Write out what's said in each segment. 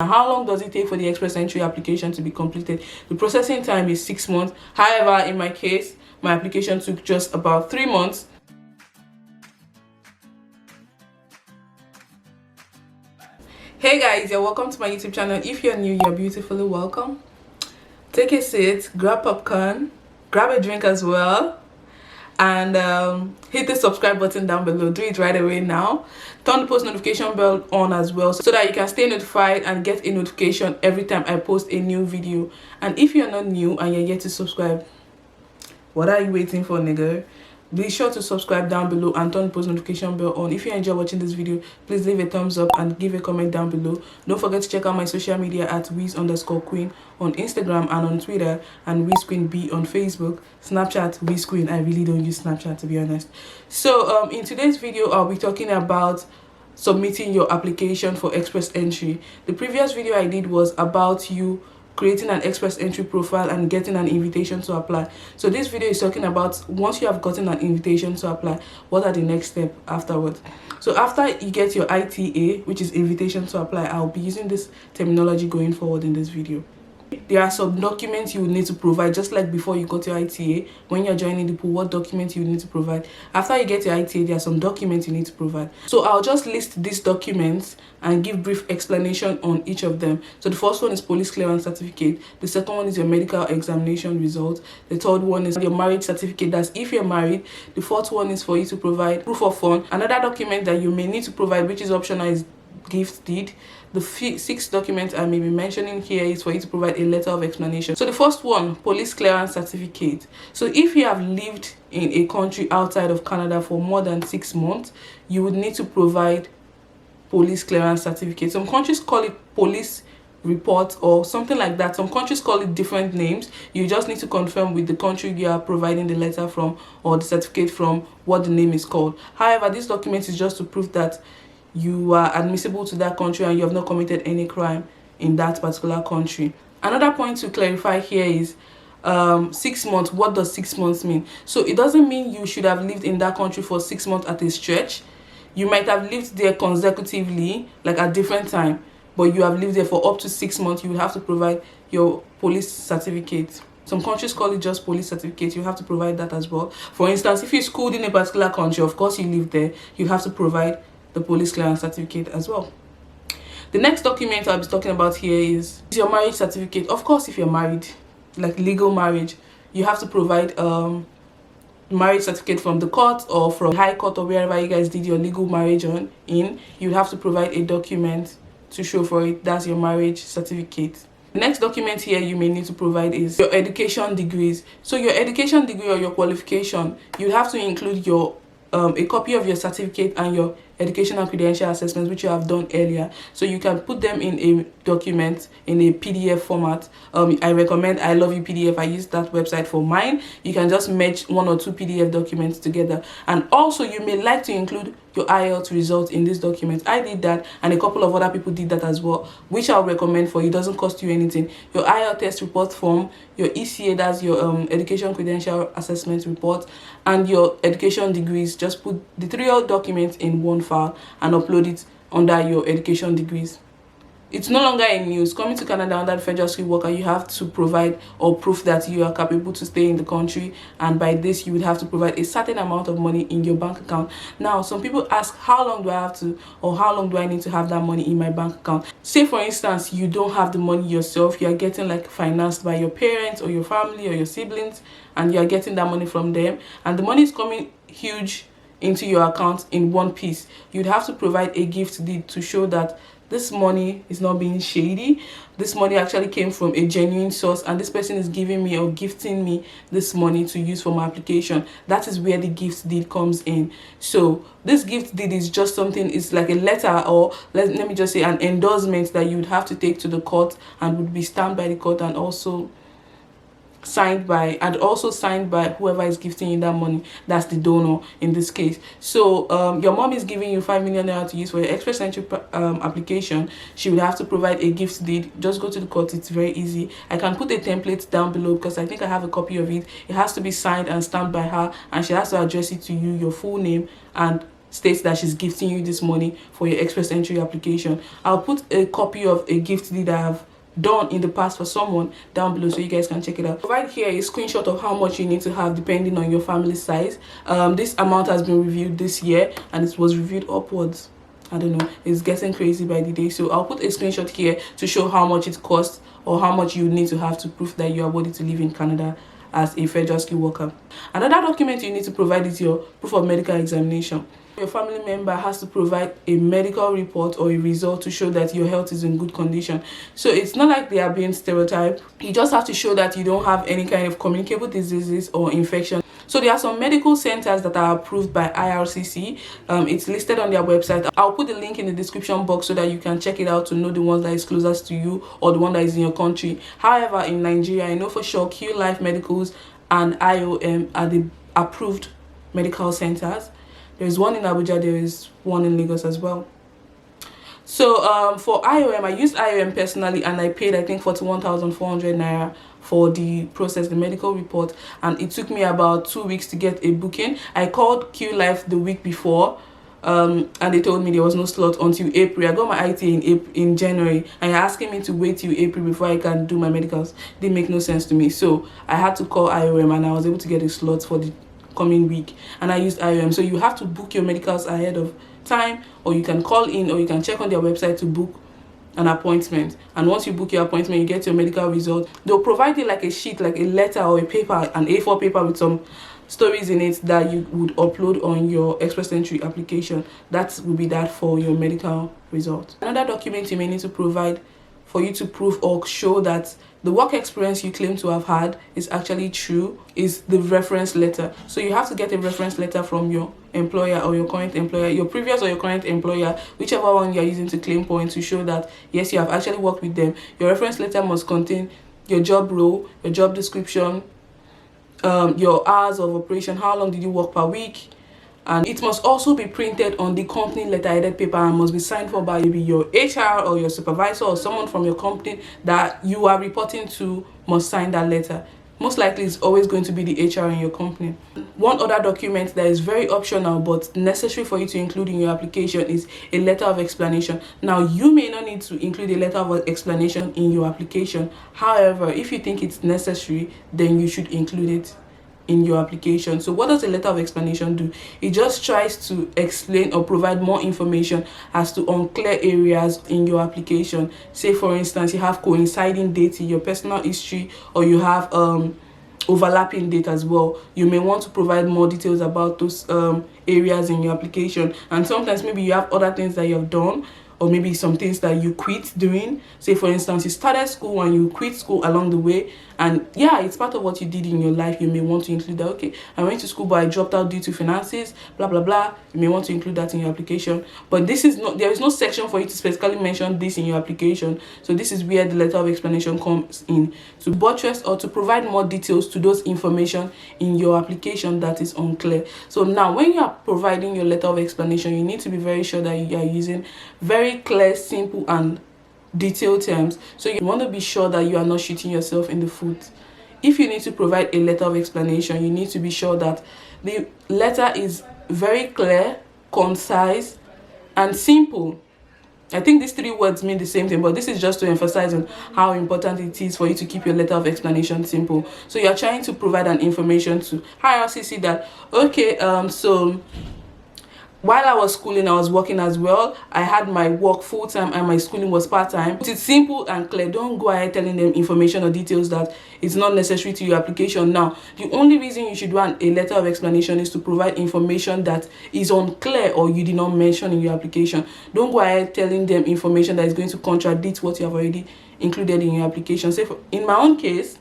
How long does it take for the express entry application to be completed? The processing time is 6 months. However, in my case, my application took just about 3 months. Hey guys, you're welcome to my YouTube channel. If you're new, you're beautifully welcome. Take a seat, grab popcorn, grab a drink as well, and hit the subscribe button down below. Do it right away now. Turn the post notification bell on as well so that you can stay notified and get a notification every time I post a new video. And if you're not new and you're yet to subscribe, what are you waiting for, nigga? Be sure to subscribe down below and turn the post notification bell on. If you enjoy watching this video, please leave a thumbs up and give a comment down below. Don't forget to check out my social media at wiz_queen on Instagram and on Twitter, and wizqueenb on Facebook. Snapchat wizqueen. I really don't use Snapchat, to be honest. So in today's video, I'll be talking about submitting your application for express entry. The previous video I did was about you creating an express entry profile and getting an invitation to apply. So this video is talking about once you have gotten an invitation to apply, what are the next steps afterwards. So after you get your ITA, which is invitation to apply, I'll be using this terminology going forward in this video. There are some documents you will need to provide, just like before you got your ITA. When you're joining the pool, what documents you need to provide. After you get your ITA, there are some documents you need to provide. So I'll just list these documents and give brief explanation on each of them. So the first one is police clearance certificate. The second one is your medical examination result. The third one is your marriage certificate. That's if you're married. The fourth one is for you to provide proof of fund. Another document that you may need to provide, which is optional, is gift deed. The sixth document I may be mentioning here is for you to provide a letter of explanation. So the first one, police clearance certificate. So if you have lived in a country outside of Canada for more than 6 months, you would need to provide police clearance certificate. Some countries call it police report or something like that. Some countries call it different names. You just need to confirm with the country you are providing the letter from or the certificate from what the name is called. However, this document is just to prove that you are admissible to that country and you have not committed any crime in that particular country. Another point to clarify here is 6 months. What does 6 months mean? So it doesn't mean you should have lived in that country for 6 months at a stretch. You might have lived there consecutively, like at different time, but you have lived there for up to 6 months. You will have to provide your police certificate. Some countries call it just police certificate. You have to provide that as well. For instance, if you schooled in a particular country, of course you live there, you have to provide the police clearance certificate as well. The next document I'll be talking about here is your marriage certificate. Of course, if you're married, like legal marriage, you have to provide marriage certificate from the court or from high court or wherever you guys did your legal marriage in. You have to provide a document to show for it. That's your marriage certificate. The next document here you may need to provide is your education degrees. So your education degree or your qualification, you have to include your a copy of your certificate and your educational credential assessments, which you have done earlier. So you can put them in a document in a PDF format. I recommend I Love You PDF. I use that website for mine. You can just merge 1 or 2 PDF documents together. And also you may like to include your IELTS results in this document. I did that and a couple of other people did that as well, which I'll recommend for you. It doesn't cost you anything. Your IELTS test report form, your ECA, that's your education credential assessment report, and your education degrees. Just put the 3 documents in one file and upload it under your education degrees. It's no longer in news. Coming to Canada under the federal skilled worker, you have to provide or prove that you are capable to stay in the country, and by this you would have to provide a certain amount of money in your bank account. Now some people ask, how long do I have to, or how long do I need to have that money in my bank account? Say for instance you don't have the money yourself, you are getting like financed by your parents or your family or your siblings, and you are getting that money from them, and the money is coming huge into your account in one piece. You'd have to provide a gift deed to show that this money is not being shady. This money actually came from a genuine source, and this person is giving me or gifting me this money to use for my application. That is where the gift deed comes in. So this gift deed is just something, it's like a letter, or let me just say an endorsement that you would have to take to the court and would be stamped by the court and also signed by whoever is gifting you that money. That's the donor in this case. So your mom is giving you 5 million naira to use for your express entry application. She will have to provide a gift deed. Just go to the court. It's very easy. I can put a template down below because I think I have a copy of it. It has to be signed and stamped by her, and she has to address it to you, your full name and states that she's gifting you this money for your express entry application. I'll put a copy of a gift deed that I've done in the past for someone down below so you guys can check it out. Right here a screenshot of how much you need to have depending on your family size. This amount has been reviewed this year and it was reviewed upwards. I don't know, it's getting crazy by the day. So I'll put a screenshot here to show how much it costs or how much you need to have to prove that you are worthy to live in Canada as a federal skilled worker. Another document you need to provide is your proof of medical examination. Your family member has to provide a medical report or a result to show that your health is in good condition. So it's not like they are being stereotyped. You just have to show that you don't have any kind of communicable diseases or infection. So there are some medical centers that are approved by IRCC. It's listed on their website. I'll put the link in the description box so that you can check it out to know the ones that is closest to you or the one that is in your country. However, in Nigeria, I know for sure Q Life Medicals and IOM are the approved medical centers. There's one in Abuja, there is one in Lagos as well. So for IOM, I used IOM personally and I paid I think 41,400 naira for the process, the medical report, and it took me about 2 weeks to get a booking. I called Q Life the week before and they told me there was no slot until April. I got my ITA in January and you're asking me to wait till April before I can do my medicals. Didn't make no sense to me. So I had to call IOM and I was able to get a slot for the coming week and I used IOM. So you have to book your medicals ahead of time, or you can call in, or you can check on their website to book an appointment. And once you book your appointment, you get your medical result. They'll provide you like a sheet, like a letter or a paper, an A4 paper with some stories in it that you would upload on your express entry application. That will be that for your medical result. Another document you may need to provide for you to prove or show that the work experience you claim to have had is actually true is the reference letter. So you have to get a reference letter from your employer or your current employer, your previous or your current employer, whichever one you are using to claim points to show that yes, you have actually worked with them. Your reference letter must contain your job role, your job description, your hours of operation, how long did you work per week, and it must also be printed on the company letterheaded paper and must be signed for by maybe your HR or your supervisor or someone from your company that you are reporting to must sign that letter. Most likely it's always going to be the HR in your company. One other document that is very optional but necessary for you to include in your application is a letter of explanation. Now you may not need to include a letter of explanation in your application. However, if you think it's necessary, then you should include it in your application. So what does a letter of explanation do? It just tries to explain or provide more information as to unclear areas in your application. Say for instance, you have coinciding dates in your personal history, or you have overlapping date as well. You may want to provide more details about those areas in your application. And sometimes maybe you have other things that you have done, or maybe some things that you quit doing. Say for instance, you started school and you quit school along the way, and yeah, it's part of what you did in your life. You may want to include that. Okay, I went to school but I dropped out due to finances, blah blah blah. You may want to include that in your application, but this is not, there is no section for you to specifically mention this in your application. So this is where the letter of explanation comes in, to buttress or to provide more details to those information in your application that is unclear. So now when you are providing your letter of explanation, you need to be very sure that you are using very clear, simple and detailed terms. So you want to be sure that you are not shooting yourself in the foot. If you need to provide a letter of explanation, you need to be sure that the letter is very clear, concise and simple. I think these three words mean the same thing, but this is just to emphasize on how important it is for you to keep your letter of explanation simple. So you are trying to provide an information to IRCC that okay, so while I was schooling, I was working as well. I had my work full-time and my schooling was part-time. It's simple and clear. Don't go ahead telling them information or details that it's not necessary to your application. Now, the only reason you should want a letter of explanation is to provide information that is unclear or you did not mention in your application. Don't go ahead telling them information that is going to contradict what you have already included in your application. Say in my own case,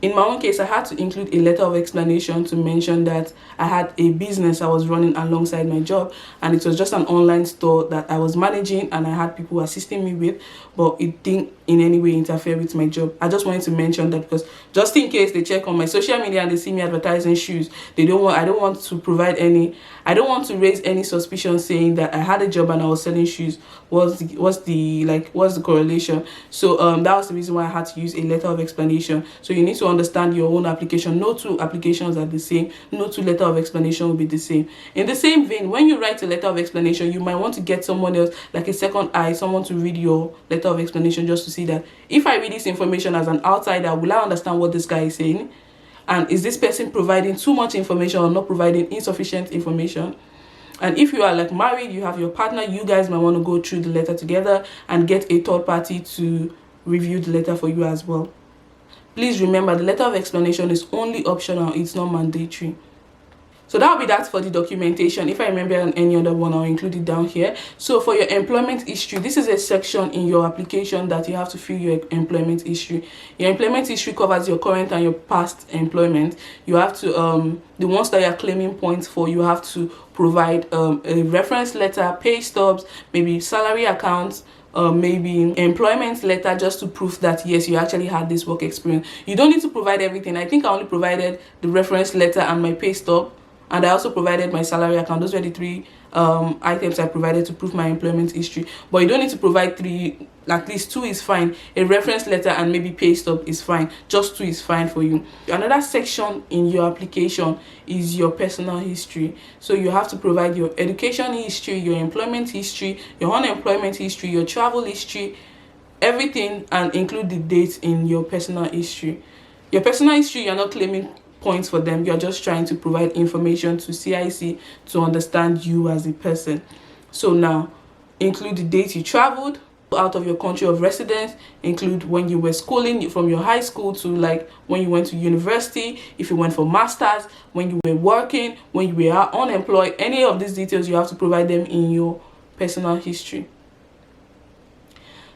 I had to include a letter of explanation to mention that I had a business I was running alongside my job, and it was just an online store that I was managing and I had people assisting me with, but it didn't in any way interfere with my job. I just wanted to mention that because just in case they check on my social media and they see me advertising shoes, I don't want to raise any suspicion saying that I had a job and I was selling shoes. What's the correlation? So that was the reason why I had to use a letter of explanation. So you need to understand your own application. No two applications are the same. No two letter of explanation will be the same. In the same vein, when you write a letter of explanation, you might want to get someone else, like a second eye, someone to read your letter of explanation, just to see that if I read this information as an outsider, will I understand what this guy is saying? And is this person providing too much information or not providing insufficient information? And if you are like married, you have your partner, you guys might want to go through the letter together and get a third party to review the letter for you as well. Please remember, the letter of explanation is only optional, it's not mandatory. So that will be that for the documentation. If I remember any other one, I'll include it down here. So for your employment history, this is a section in your application that you have to fill your employment history. Your employment history covers your current and your past employment. You have to, the ones that you're claiming points for, you have to provide a reference letter, pay stubs, maybe salary accounts, maybe employment letter, just to prove that yes, you actually had this work experience. You don't need to provide everything. I think I only provided the reference letter and my pay stub, and I also provided my salary account. Those were the three items I provided to prove my employment history. But you don't need to provide three, at least two is fine. A reference letter and maybe pay stub is fine. Just two is fine for you. Another section in your application is your personal history. So you have to provide your education history, your employment history, your unemployment history, your travel history, everything, and include the dates in your personal history. Your personal history, you're not claiming points for them. You're just trying to provide information to CIC to understand you as a person. So now include the date you traveled out of your country of residence, include when you were schooling, from your high school to like when you went to university, if you went for masters, when you were working, when you were unemployed. Any of these details, you have to provide them in your personal history.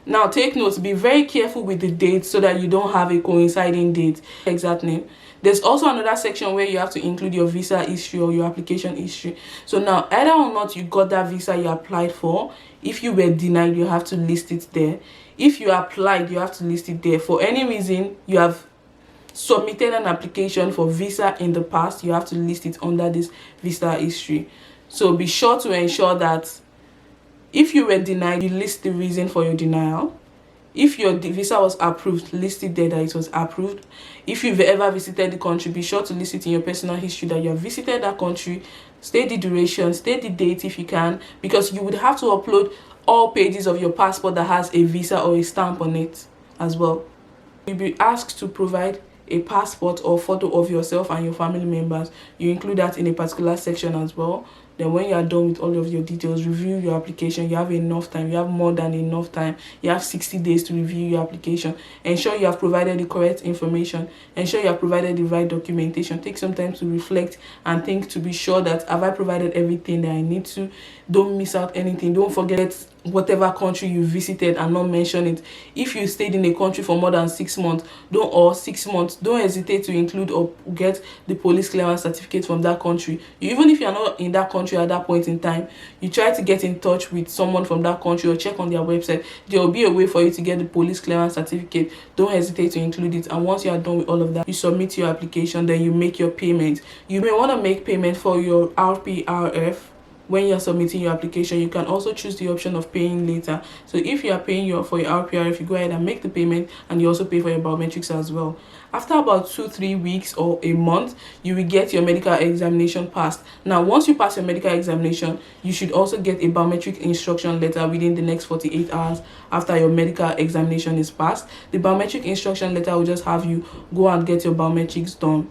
Now take notes, be very careful with the dates so that you don't have a coinciding date, exact name. There's also another section where you have to include your visa history or your application history. So now, either or not you got that visa you applied for, if you were denied, you have to list it there. If you applied, you have to list it there. For any reason you have submitted an application for visa in the past, you have to list it under this visa history. So be sure to ensure that if you were denied, you list the reason for your denial. If your visa was approved, list it there that it was approved. If you've ever visited the country, be sure to list it in your personal history that you have visited that country. State the duration, state the date if you can, because you would have to upload all pages of your passport that has a visa or a stamp on it as well. You'll be asked to provide a passport or photo of yourself and your family members. You include that in a particular section as well. Then when you are done with all of your details, review your application. You have enough time. You have more than enough time. You have 60 days to review your application. Ensure you have provided the correct information. Ensure you have provided the right documentation. Take some time to reflect and think to be sure that have I provided everything that I need to. Don't miss out anything. Don't forget whatever country you visited and not mention it. If you stayed in a country for more than 6 months, don't hesitate to include or get the police clearance certificate from that country. Even if you are not in that country at that point in time, you try to get in touch with someone from that country or check on their website. There will be a way for you to get the police clearance certificate. Don't hesitate to include it. And once you are done with all of that, you submit your application, then you make your payment. You may want to make payment for your RPRF. When you're submitting your application, you can also choose the option of paying later. So if you are paying for your RPRF, you go ahead and make the payment, and you also pay for your biometrics as well. After about 2-3 weeks or a month, you will get your medical examination passed. Now, once you pass your medical examination, you should also get a biometric instruction letter within the next 48 hours after your medical examination is passed. The biometric instruction letter will just have you go and get your biometrics done.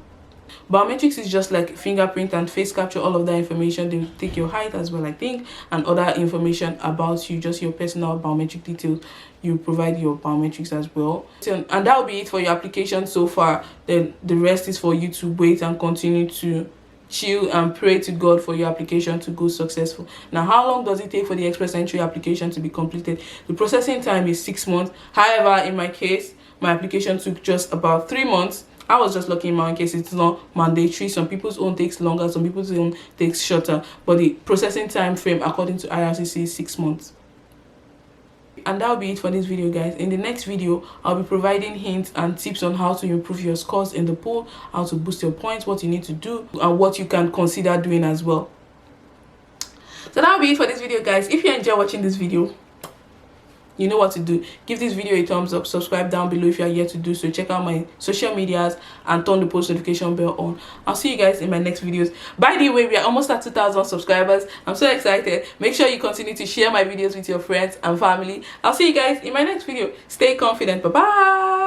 Biometrics is just like fingerprint and face capture, all of that information. They will take your height as well, I think, and other information about you, just your personal biometric details. You provide your biometrics as well. And that will be it for your application so far. Then the rest is for you to wait and continue to chill and pray to God for your application to go successful. Now, how long does it take for the express entry application to be completed? The processing time is 6 months. However, in my case, my application took just about 3 months. I was just lucky in my own case. It's not mandatory. Some people's own takes longer, some people's own takes shorter, but the processing time frame according to IRCC is 6 months. And that'll be it for this video, guys. In the next video, I'll be providing hints and tips on how to improve your scores in the pool, how to boost your points, what you need to do, and what you can consider doing as well. So that'll be it for this video, guys. If you enjoy watching this video, you know what to do. Give this video a thumbs up, subscribe down below if you are yet to do so, check out my social medias and turn the post notification bell on. I'll see you guys in my next videos. By the way, we are almost at 2,000 subscribers. I'm so excited. Make sure you continue to share my videos with your friends and family. I'll see you guys in my next video. Stay confident. Bye bye.